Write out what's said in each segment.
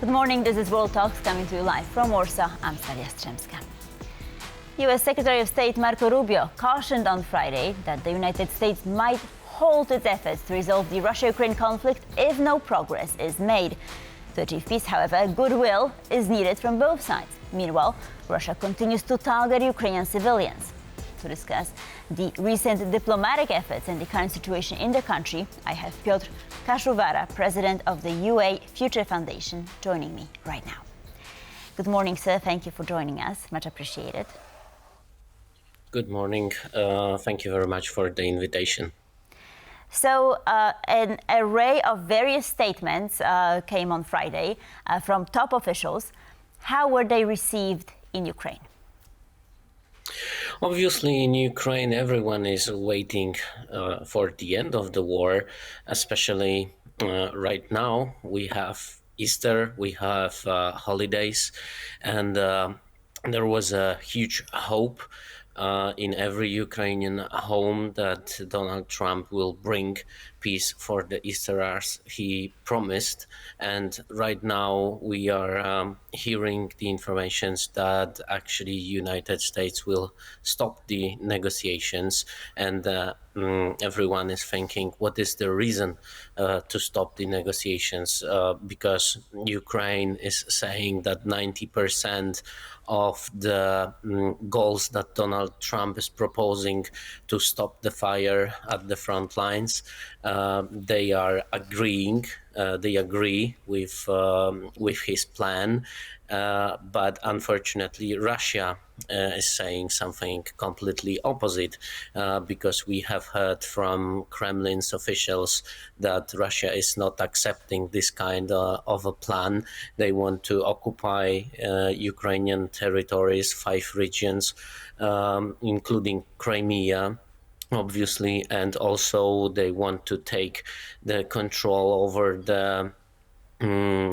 Good morning, this is World Talks coming to you live from Warsaw. I'm Staria Strzemska. US Secretary of State Marco Rubio cautioned on Friday that the United States might halt its efforts to resolve the Russia-Ukraine conflict if no progress is made. To achieve peace, however, goodwill is needed from both sides. Meanwhile, Russia continues to target Ukrainian civilians. To discuss the recent diplomatic efforts and the current situation in the country, I have Piotr Kaszuwara, president of the UA Future Foundation, joining me right now. Good morning, sir. Thank you for joining us. Much appreciated. Good morning. Thank you very much for the invitation. So an array of various statements came on Friday from top officials. How were they received in Ukraine? Obviously, in Ukraine, everyone is waiting for the end of the war, especially right now. We have Easter, we have holidays, and there was a huge hope in every Ukrainian home that Donald Trump will bring peace for the Easterers he promised. And right now we are hearing the informations that actually United States will stop the negotiations, and everyone is thinking, what is the reason to stop the negotiations? Because Ukraine is saying that 90% of the goals that Donald Trump is proposing to stop the fire at the front lines, they are agreeing. They agree with his plan, but unfortunately, Russia is saying something completely opposite, because we have heard from Kremlin's officials that Russia is not accepting this kind of a plan. They want to occupy Ukrainian territories, 5 regions, including Crimea, obviously, and also they want to take the control over the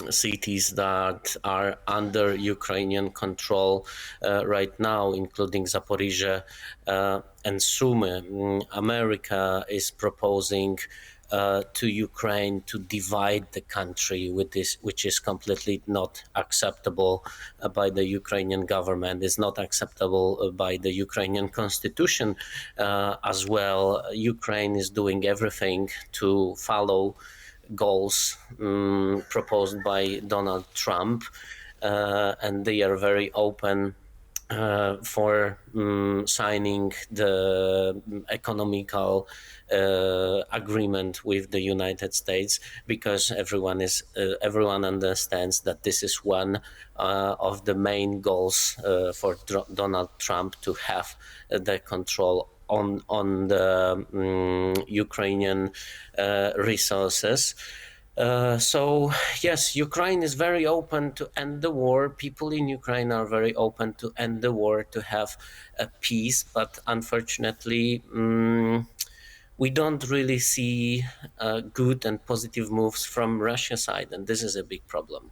cities that are under Ukrainian control right now, including Zaporizhia and Sumy. America is proposing to Ukraine to divide the country, which is completely not acceptable by the Ukrainian government, is not acceptable by the Ukrainian constitution as well. Ukraine is doing everything to follow goals proposed by Donald Trump, and they are very open for signing the economical agreement with the United States, because everyone understands that this is one of the main goals for Donald Trump, to have the control on the Ukrainian resources. So yes, Ukraine is very open to end the war. People in Ukraine are very open to end the war, to have a peace, but unfortunately we don't really see good and positive moves from Russia's side, and this is a big problem.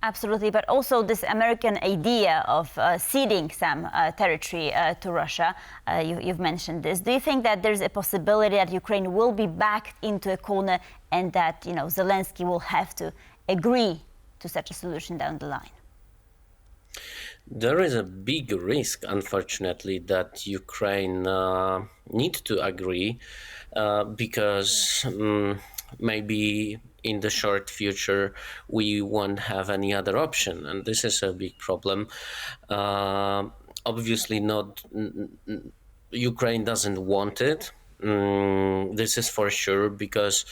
Absolutely, but also this American idea of ceding some territory to Russia, you've mentioned this. Do you think that there's a possibility that Ukraine will be backed into a corner and that, Zelensky will have to agree to such a solution down the line? There is a big risk, unfortunately, that Ukraine need to agree because maybe in the short future we won't have any other option, and this is a big problem. Obviously not, Ukraine doesn't want it. This is for sure, because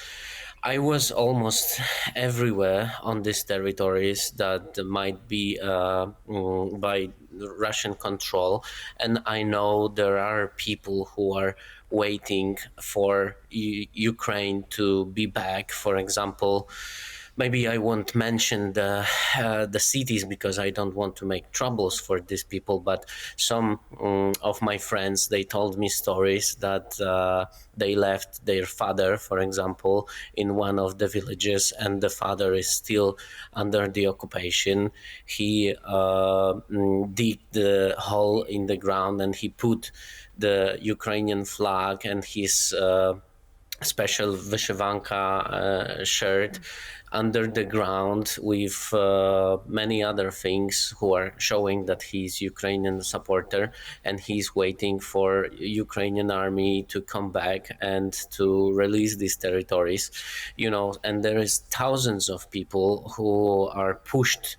I was almost everywhere on these territories that might be by Russian control, and I know there are people who are waiting for Ukraine to be back. For example, maybe I won't mention the cities because I don't want to make troubles for these people, but some of my friends, they told me stories that they left their father, for example, in one of the villages, and the father is still under the occupation. He digged the hole in the ground and he put the Ukrainian flag and his special vyshyvanka shirt under the ground with many other things, who are showing that he's Ukrainian supporter and he's waiting for Ukrainian army to come back and to release these territories, and there is thousands of people who are pushed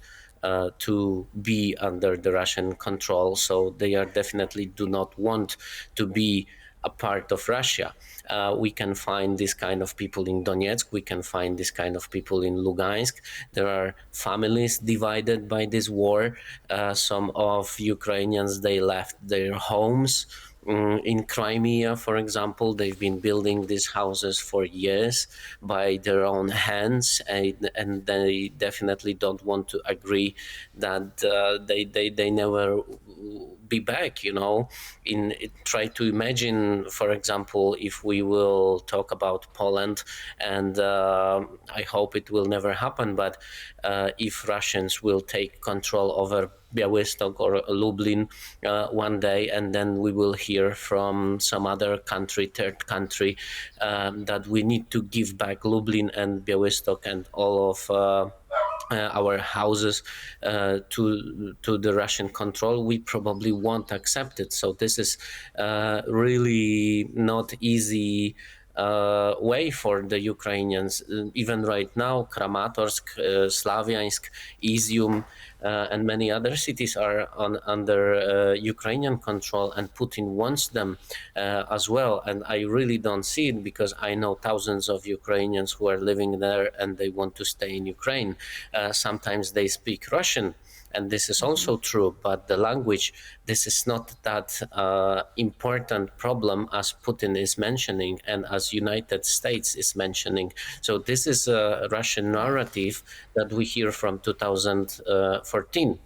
to be under the Russian control. So they are definitely do not want to be a part of Russia. We can find this kind of people in Donetsk. We can find this kind of people in Lugansk. There are families divided by this war. Some of Ukrainians, they left their homes. In Crimea, for example, they've been building these houses for years by their own hands, and they definitely don't want to agree that they never be back. Try to imagine, for example, if we will talk about Poland, and I hope it will never happen, but if Russians will take control over Białystok or Lublin one day, and then we will hear from some other country, third country, that we need to give back Lublin and Białystok and all of our houses to the Russian control, we probably won't accept it. So this is really not easy way for the Ukrainians. Even right now, Kramatorsk, Slavyansk, Izium, and many other cities are under Ukrainian control, and Putin wants them as well. And I really don't see it, because I know thousands of Ukrainians who are living there and they want to stay in Ukraine. Sometimes they speak Russian, and this is also true, but the language, this is not that important problem as Putin is mentioning and as United States is mentioning. So this is a Russian narrative that we hear from 2014.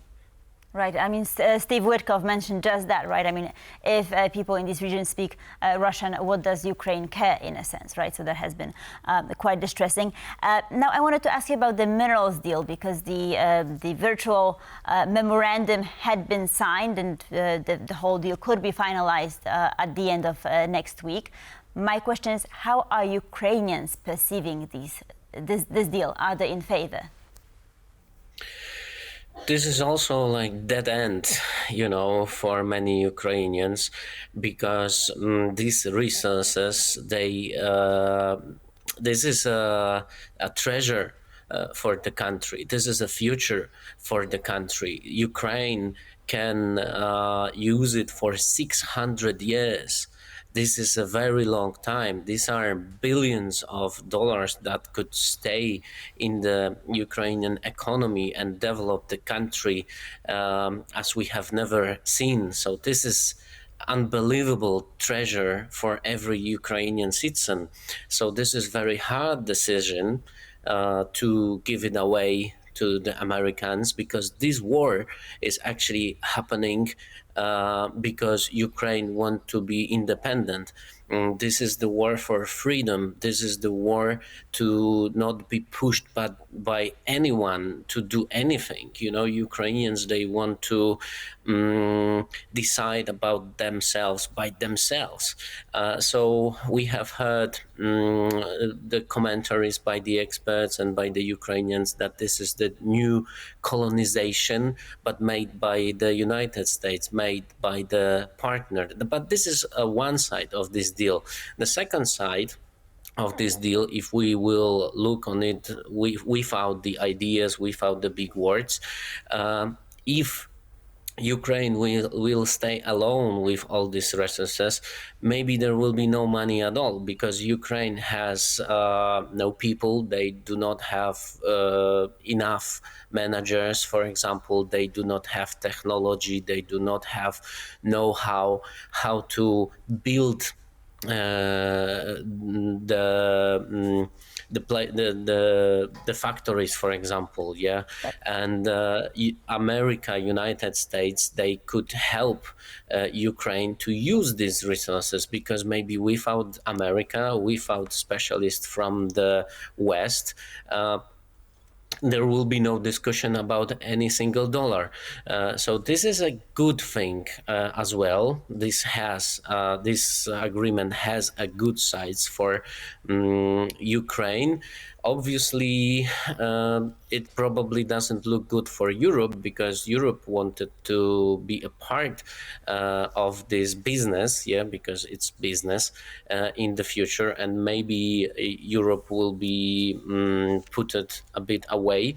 Right. I mean, Steve Witkoff mentioned just that, right? I mean, if people in this region speak Russian, what does Ukraine care, in a sense, right? So that has been quite distressing. Now, I wanted to ask you about the minerals deal, because the virtual memorandum had been signed, and the whole deal could be finalized at the end of next week. My question is, how are Ukrainians perceiving this deal? Are they in favor? This is also like dead end, for many Ukrainians, because these resources, this is a treasure for the country. This is a future for the country. Ukraine can use it for 600 years. This is a very long time. These are billions of dollars that could stay in the Ukrainian economy and develop the country as we have never seen. So this is unbelievable treasure for every Ukrainian citizen. So this is very hard decision to give it away to the Americans, because this war is actually happening because Ukraine want to be independent. This is the war for freedom. This is the war to not be pushed by anyone to do anything. Ukrainians, they want to decide about themselves by themselves. So we have heard the commentaries by the experts and by the Ukrainians that this is the new colonization, but made by the United States, made by the partner. But this is one side of this deal. The second side of this deal, if we will look on it without the ideas, without the big words, if Ukraine will stay alone with all these resources, maybe there will be no money at all, because Ukraine has no people. They do not have enough managers, for example. They do not have technology. They do not have know-how how to build the factories, for example, and America, United States, they could help Ukraine to use these resources, because maybe without America, without specialists from the West, there will be no discussion about any single dollar. So this is a good thing as well. This agreement has a good sides for Ukraine. Obviously, it probably doesn't look good for Europe, because Europe wanted to be a part of this business, yeah, because it's business in the future, and maybe Europe will be put it a bit away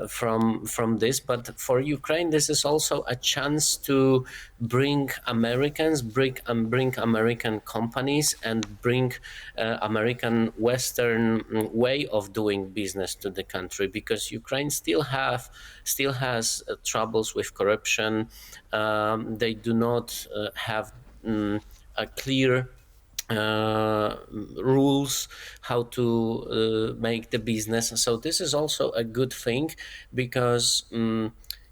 from this. But for Ukraine, this is also a chance to bring Americans, bring American companies, and bring American Western way of doing business to the country, because Ukraine still has troubles with corruption. They do not have a clear rules how to make the business. So this is also a good thing, because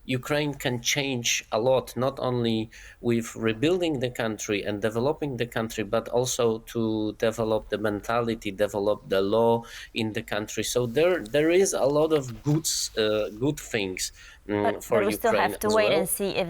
Ukraine can change a lot, not only with rebuilding the country and developing the country, but also to develop the mentality, develop the law in the country. So there is a lot of good things for we still Ukraine have to as wait well. and see if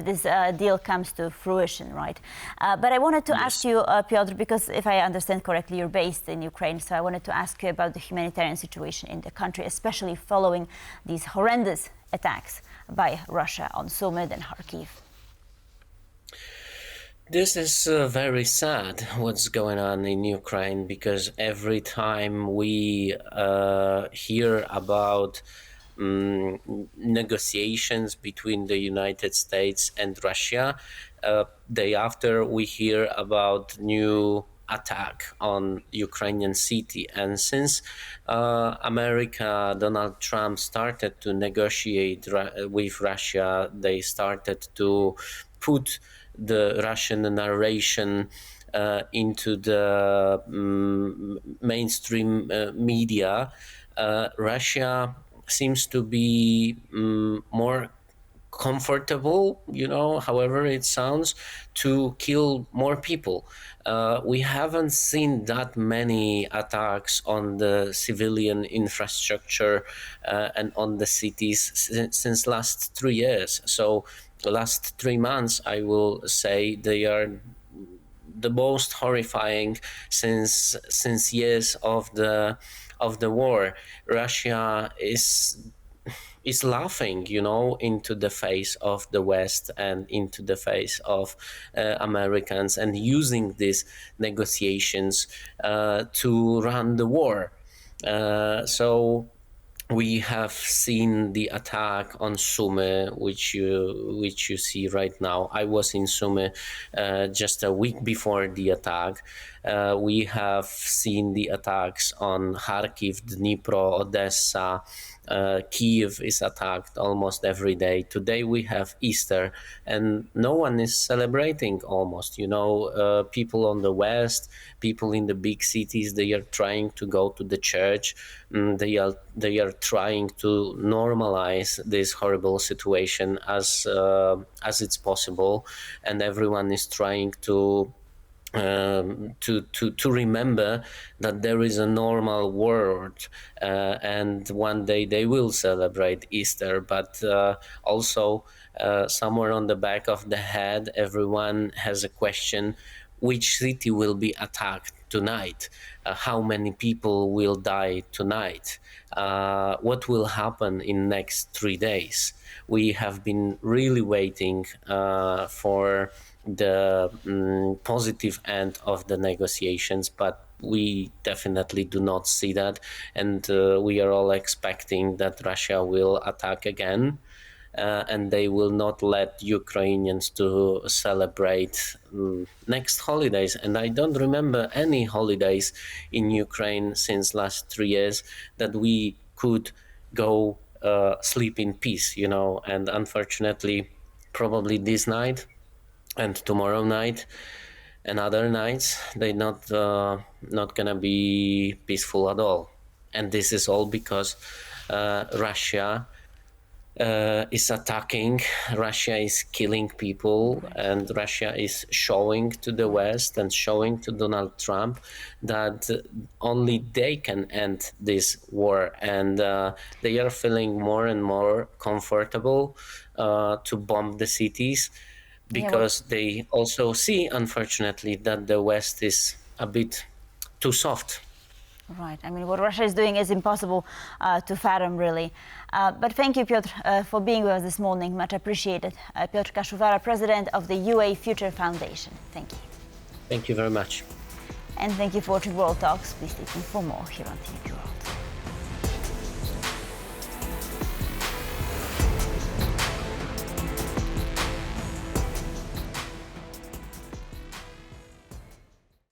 this deal comes to fruition, right? But I wanted to ask you, Piotr, because if I understand correctly, you're based in Ukraine, so I wanted to ask you about the humanitarian situation in the country, especially following these horrendous attacks by Russia on Sumy and Kharkiv. This is very sad what's going on in Ukraine, because every time we hear about negotiations between the United States and Russia, day after we hear about new attack on Ukrainian city. And since America, Donald Trump started to negotiate with Russia, they started to put the Russian narration into the mainstream media. Russia seems to be more comfortable, however it sounds, to kill more people. We haven't seen that many attacks on the civilian infrastructure and on the cities since last 3 years. So the last 3 months, I will say, they are the most horrifying since years of the war. Russia is laughing, into the face of the West and into the face of Americans, and using these negotiations to run the war. So we have seen the attack on Sumy, which you see right now. I was in Sumy just a week before the attack. We have seen the attacks on Kharkiv, Dnipro, Odessa. Kiev is attacked almost every day. Today we have Easter, and no one is celebrating almost. People on the West, people in the big cities, they are trying to go to the church. They are trying to normalize this horrible situation as it's possible, and everyone is trying to remember that there is a normal world, and one day they will celebrate Easter. But also, somewhere on the back of the head, everyone has a question: which city will be attacked tonight? How many people will die tonight? What will happen in next 3 days? We have been really waiting for the positive end of the negotiations, but we definitely do not see that, and we are all expecting that Russia will attack again, and they will not let Ukrainians to celebrate next holidays. And I don't remember any holidays in Ukraine since last 3 years that we could go sleep in peace, and unfortunately, probably this night and tomorrow night and other nights, they're not gonna be peaceful at all. And this is all because Russia is attacking, Russia is killing people, and Russia is showing to the West and showing to Donald Trump that only they can end this war, and they are feeling more and more comfortable to bomb the cities, because they also see, unfortunately, that the West is a bit too soft. Right. I mean, what Russia is doing is impossible to fathom, really. But thank you, Piotr, for being with us this morning. Much appreciated. Piotr Kaszuwara, president of the UA Future Foundation. Thank you. Thank you very much. And thank you for watching World Talks. Please stay tuned for more here on TV World.